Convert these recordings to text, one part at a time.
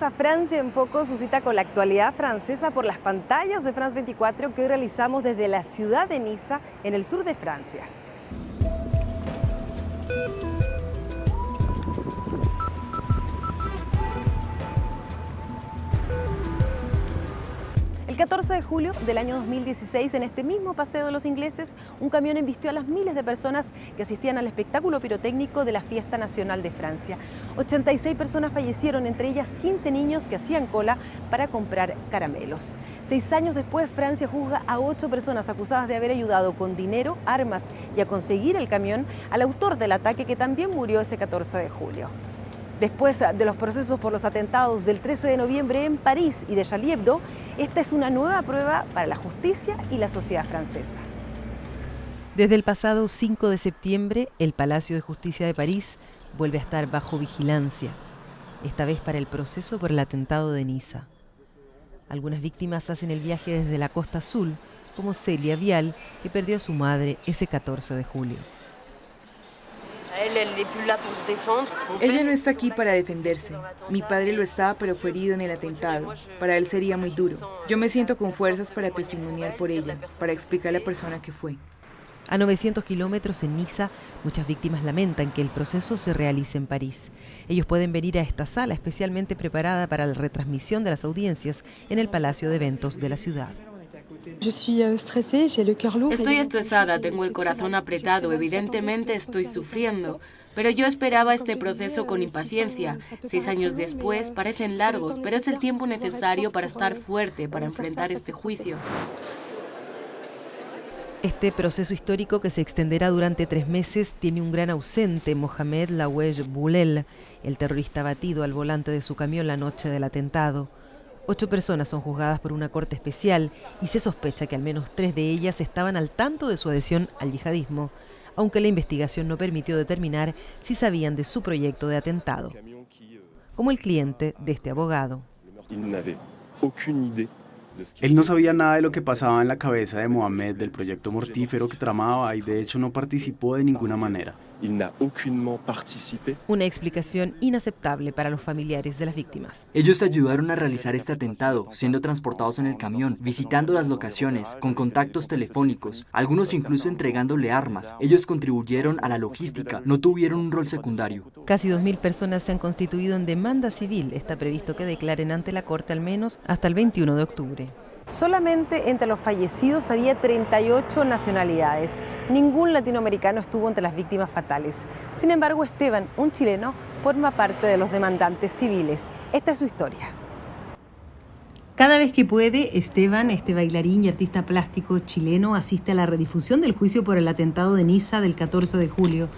a Francia en Foco, su cita con la actualidad francesa por las pantallas de France 24 que hoy realizamos desde la ciudad de Niza, en el sur de Francia. El 14 de julio del año 2016, en este mismo Paseo de los Ingleses, un camión embistió a las miles de personas que asistían al espectáculo pirotécnico de la Fiesta Nacional de Francia. 86 personas fallecieron, entre ellas 15 niños que hacían cola para comprar caramelos. 6 años después, Francia juzga a 8 personas acusadas de haber ayudado con dinero, armas y a conseguir el camión al autor del ataque que también murió ese 14 de julio. Después de los procesos por los atentados del 13 de noviembre en París y de Charlie Hebdo, esta es una nueva prueba para la justicia y la sociedad francesa. Desde el pasado 5 de septiembre, el Palacio de Justicia de París vuelve a estar bajo vigilancia, esta vez para el proceso por el atentado de Niza. Algunas víctimas hacen el viaje desde la Costa Azul, como Celia Vial, que perdió a su madre ese 14 de julio. Ella no está aquí para defenderse. Mi padre lo estaba, pero fue herido en el atentado. Para él sería muy duro. Yo me siento con fuerzas para testimoniar por ella, para explicar a la persona que fue. A 900 kilómetros en Niza, muchas víctimas lamentan que el proceso se realice en París. Ellos pueden venir a esta sala especialmente preparada para la retransmisión de las audiencias en el Palacio de Eventos de la ciudad. Estoy estresada, tengo el corazón apretado, evidentemente estoy sufriendo, pero yo esperaba este proceso con impaciencia. 6 años después parecen largos, pero es el tiempo necesario para estar fuerte, para enfrentar este juicio. Este proceso histórico, que se extenderá durante 3 meses, tiene un gran ausente, Mohamed Laouedj Boulel, el terrorista abatido al volante de su camión la noche del atentado. 8 personas son juzgadas por una corte especial y se sospecha que al menos 3 de ellas estaban al tanto de su adhesión al yihadismo, aunque la investigación no permitió determinar si sabían de su proyecto de atentado, como el cliente de este abogado. Él no sabía nada de lo que pasaba en la cabeza de Mohamed, del proyecto mortífero que tramaba, y de hecho no participó de ninguna manera. Una explicación inaceptable para los familiares de las víctimas. Ellos ayudaron a realizar este atentado, siendo transportados en el camión, visitando las locaciones, con contactos telefónicos, algunos incluso entregándole armas. Ellos contribuyeron a la logística, no tuvieron un rol secundario. Casi 2.000 personas se han constituido en demanda civil. Está previsto que declaren ante la Corte al menos hasta el 21 de octubre. Solamente entre los fallecidos había 38 nacionalidades. Ningún latinoamericano estuvo entre las víctimas fatales. Sin embargo, Esteban, un chileno, forma parte de los demandantes civiles. Esta es su historia. Cada vez que puede, Esteban, este bailarín y artista plástico chileno, asiste a la redifusión del juicio por el atentado de Niza del 14 de julio.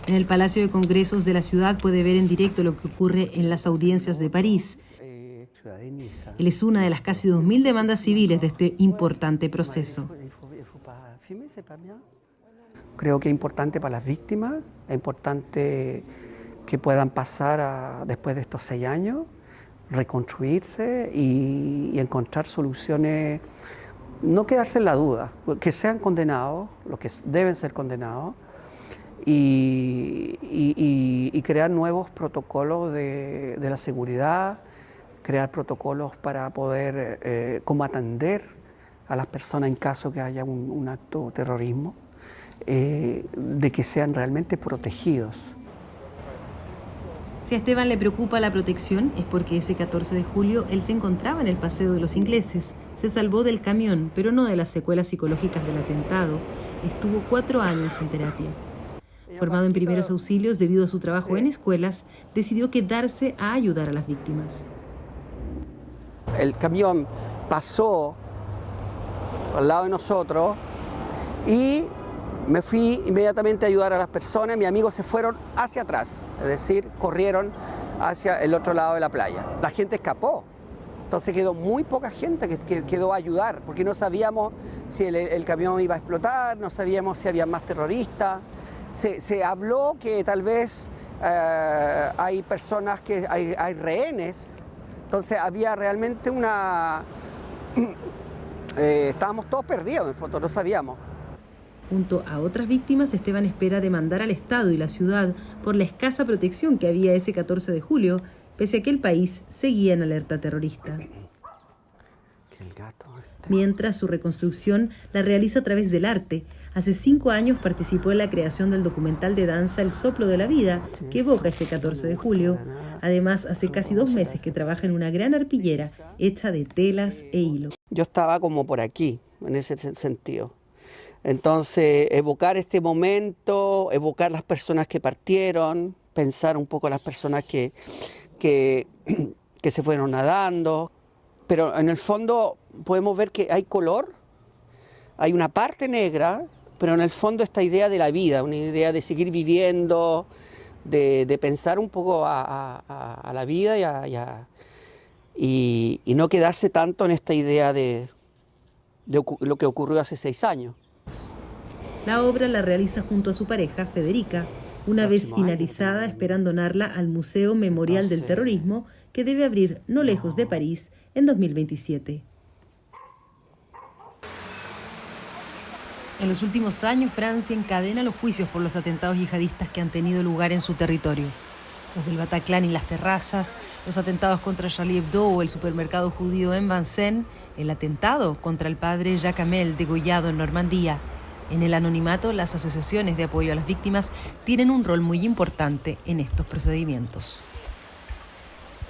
En el Palacio de Congresos de la ciudad puede ver en directo lo que ocurre en las audiencias de París. Él es una de las casi 2.000 demandas civiles de este importante proceso. Creo que es importante para las víctimas, es importante que puedan pasar después de estos 6 años, reconstruirse y encontrar soluciones, no quedarse en la duda, que sean condenados, los que deben ser condenados, y crear nuevos protocolos de la seguridad, crear protocolos para poder cómo atender a las personas en caso que haya un acto de terrorismo, de que sean realmente protegidos. Si a Esteban le preocupa la protección, es porque ese 14 de julio él se encontraba en el Paseo de los Ingleses. Se salvó del camión, pero no de las secuelas psicológicas del atentado. Estuvo 4 años en terapia. Formado en primeros auxilios debido a su trabajo en escuelas, decidió quedarse a ayudar a las víctimas. El camión pasó al lado de nosotros y me fui inmediatamente a ayudar a las personas. Mis amigos se fueron hacia atrás, es decir, corrieron hacia el otro lado de la playa. La gente escapó, entonces quedó muy poca gente que quedó a ayudar, porque no sabíamos si el camión iba a explotar, no sabíamos si había más terroristas. Se habló que tal vez hay personas que hay rehenes. Entonces había realmente estábamos todos perdidos en el fondo, no sabíamos. Junto a otras víctimas, Esteban espera demandar al Estado y la ciudad por la escasa protección que había ese 14 de julio pese a que el país seguía en alerta terrorista. Mientras su reconstrucción la realiza a través del arte. Hace 5 años participó en la creación del documental de danza El soplo de la vida, que evoca ese 14 de julio. Además, hace casi 2 meses que trabaja en una gran arpillera hecha de telas e hilo. Yo estaba como por aquí, en ese sentido. Entonces, evocar este momento, evocar las personas que partieron, pensar un poco las personas que se fueron nadando. Pero en el fondo podemos ver que hay color, hay una parte negra, pero en el fondo esta idea de la vida, una idea de seguir viviendo, de pensar un poco a la vida y no quedarse tanto en esta idea de lo que ocurrió hace 6 años. La obra la realiza junto a su pareja, Federica, una vez finalizada esperan donarla al Museo Memorial del Terrorismo, que debe abrir no lejos de París en 2027. En los últimos años, Francia encadena los juicios por los atentados yihadistas que han tenido lugar en su territorio. Los del Bataclan y las terrazas, los atentados contra Charlie Hebdo o el supermercado judío en Vincennes, el atentado contra el padre Jacques Hamel degollado en Normandía. En el anonimato, las asociaciones de apoyo a las víctimas tienen un rol muy importante en estos procedimientos.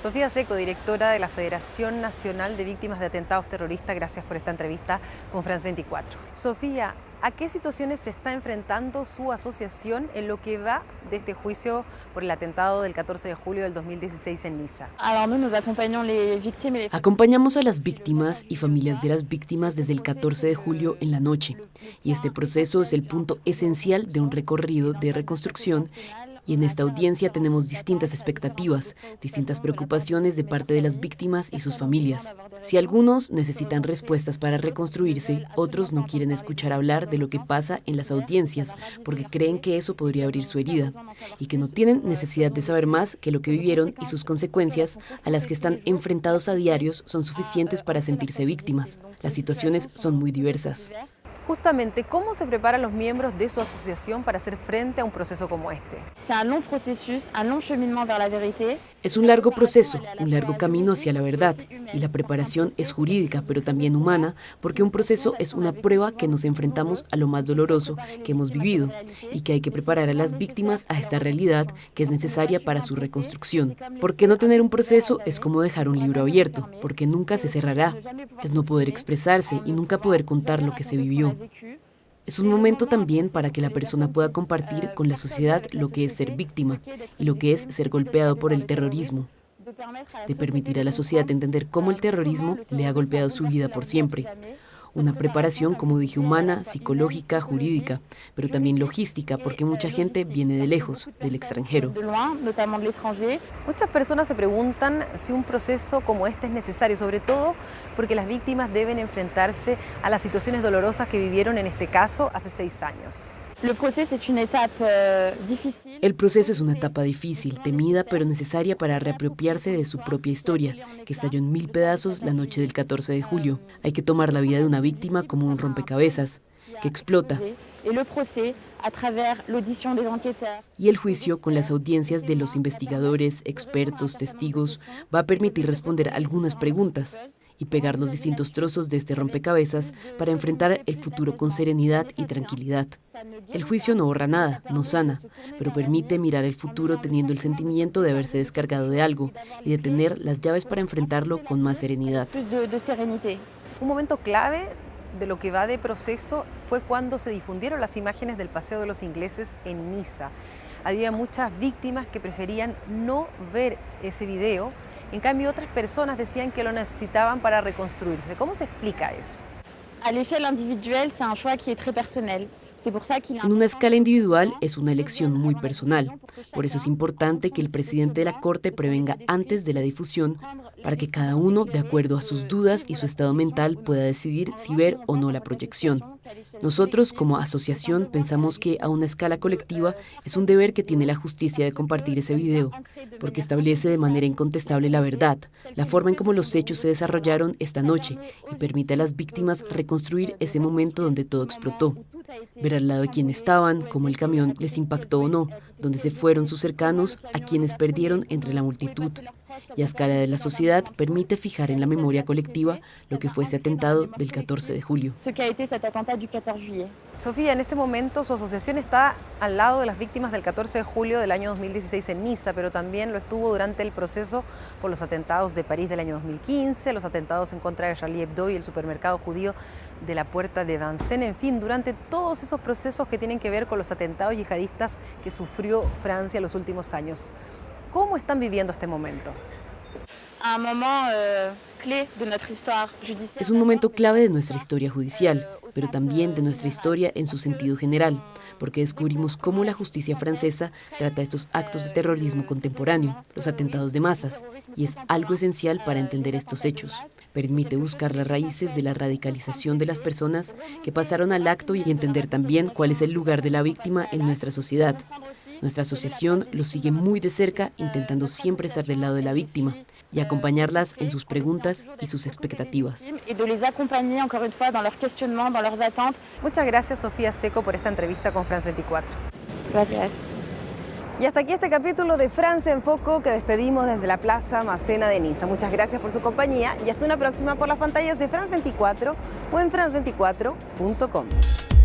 Sofía Seco, directora de la Federación Nacional de Víctimas de Atentados Terroristas, gracias por esta entrevista con France 24. Sofía, ¿a qué situaciones se está enfrentando su asociación en lo que va de este juicio por el atentado del 14 de julio del 2016 en Niza? Acompañamos a las víctimas y familias de las víctimas desde el 14 de julio en la noche, y este proceso es el punto esencial de un recorrido de reconstrucción. Y en esta audiencia tenemos distintas expectativas, distintas preocupaciones de parte de las víctimas y sus familias. Si algunos necesitan respuestas para reconstruirse, otros no quieren escuchar hablar de lo que pasa en las audiencias porque creen que eso podría abrir su herida y que no tienen necesidad de saber más que lo que vivieron y sus consecuencias a las que están enfrentados a diarios son suficientes para sentirse víctimas. Las situaciones son muy diversas. Justamente, ¿cómo se preparan los miembros de su asociación para hacer frente a un proceso como este? Es un largo proceso, un largo camino hacia la verdad, y la preparación es jurídica, pero también humana, porque un proceso es una prueba que nos enfrentamos a lo más doloroso que hemos vivido, y que hay que preparar a las víctimas a esta realidad que es necesaria para su reconstrucción. Porque no tener un proceso es como dejar un libro abierto, porque nunca se cerrará. Es no poder expresarse y nunca poder contar lo que se vivió. Es un momento también para que la persona pueda compartir con la sociedad lo que es ser víctima y lo que es ser golpeado por el terrorismo. De permitir a la sociedad entender cómo el terrorismo le ha golpeado su vida por siempre. Una preparación, como dije, humana, psicológica, jurídica, pero también logística, porque mucha gente viene de lejos, del extranjero. Muchas personas se preguntan si un proceso como este es necesario, sobre todo porque las víctimas deben enfrentarse a las situaciones dolorosas que vivieron en este caso hace 6 años. El proceso es una etapa difícil, temida, pero necesaria para reapropiarse de su propia historia, que estalló en 1000 pedazos la noche del 14 de julio. Hay que tomar la vida de una víctima como un rompecabezas, que explota. Y el juicio, con las audiencias de los investigadores, expertos, testigos, va a permitir responder algunas preguntas y pegar los distintos trozos de este rompecabezas para enfrentar el futuro con serenidad y tranquilidad. El juicio no borra nada, no sana, pero permite mirar el futuro teniendo el sentimiento de haberse descargado de algo y de tener las llaves para enfrentarlo con más serenidad. Un momento clave de lo que va de proceso fue cuando se difundieron las imágenes del Paseo de los Ingleses en Niza. Había muchas víctimas que preferían no ver ese video. En cambio, otras personas decían que lo necesitaban para reconstruirse. ¿Cómo se explica eso? En una escala individual es una elección muy personal. Por eso es importante que el presidente de la Corte prevenga antes de la difusión para que cada uno, de acuerdo a sus dudas y su estado mental, pueda decidir si ver o no la proyección. Nosotros, como asociación, pensamos que a una escala colectiva es un deber que tiene la justicia de compartir ese video, porque establece de manera incontestable la verdad, la forma en cómo los hechos se desarrollaron esta noche y permite a las víctimas reconstruir ese momento donde todo explotó. Ver al lado de quién estaban, cómo el camión les impactó o no, dónde se fueron sus cercanos, a quienes perdieron entre la multitud. y a escala de la sociedad permite fijar en la memoria colectiva lo que fue ese atentado del 14 de julio. Sofía, en este momento su asociación está al lado de las víctimas del 14 de julio del año 2016 en Niza, pero también lo estuvo durante el proceso por los atentados de París del año 2015, los atentados en contra de Charlie Hebdo y el supermercado judío de la Puerta de Vincennes, en fin, durante todos esos procesos que tienen que ver con los atentados yihadistas que sufrió Francia en los últimos años. ¿Cómo están viviendo este momento? Es un momento clave de nuestra historia judicial, pero también de nuestra historia en su sentido general, porque descubrimos cómo la justicia francesa trata estos actos de terrorismo contemporáneo, los atentados de masas, y es algo esencial para entender estos hechos. Permite buscar las raíces de la radicalización de las personas que pasaron al acto y entender también cuál es el lugar de la víctima en nuestra sociedad. Nuestra asociación los sigue muy de cerca, intentando siempre estar del lado de la víctima y acompañarlas en sus preguntas y sus expectativas. Muchas gracias, Sofía Seco, por esta entrevista con France 24. Gracias. Y hasta aquí este capítulo de Francia en Foco que despedimos desde la Plaza Massena de Niza. Muchas gracias por su compañía y hasta una próxima por las pantallas de France 24 o en france24.com.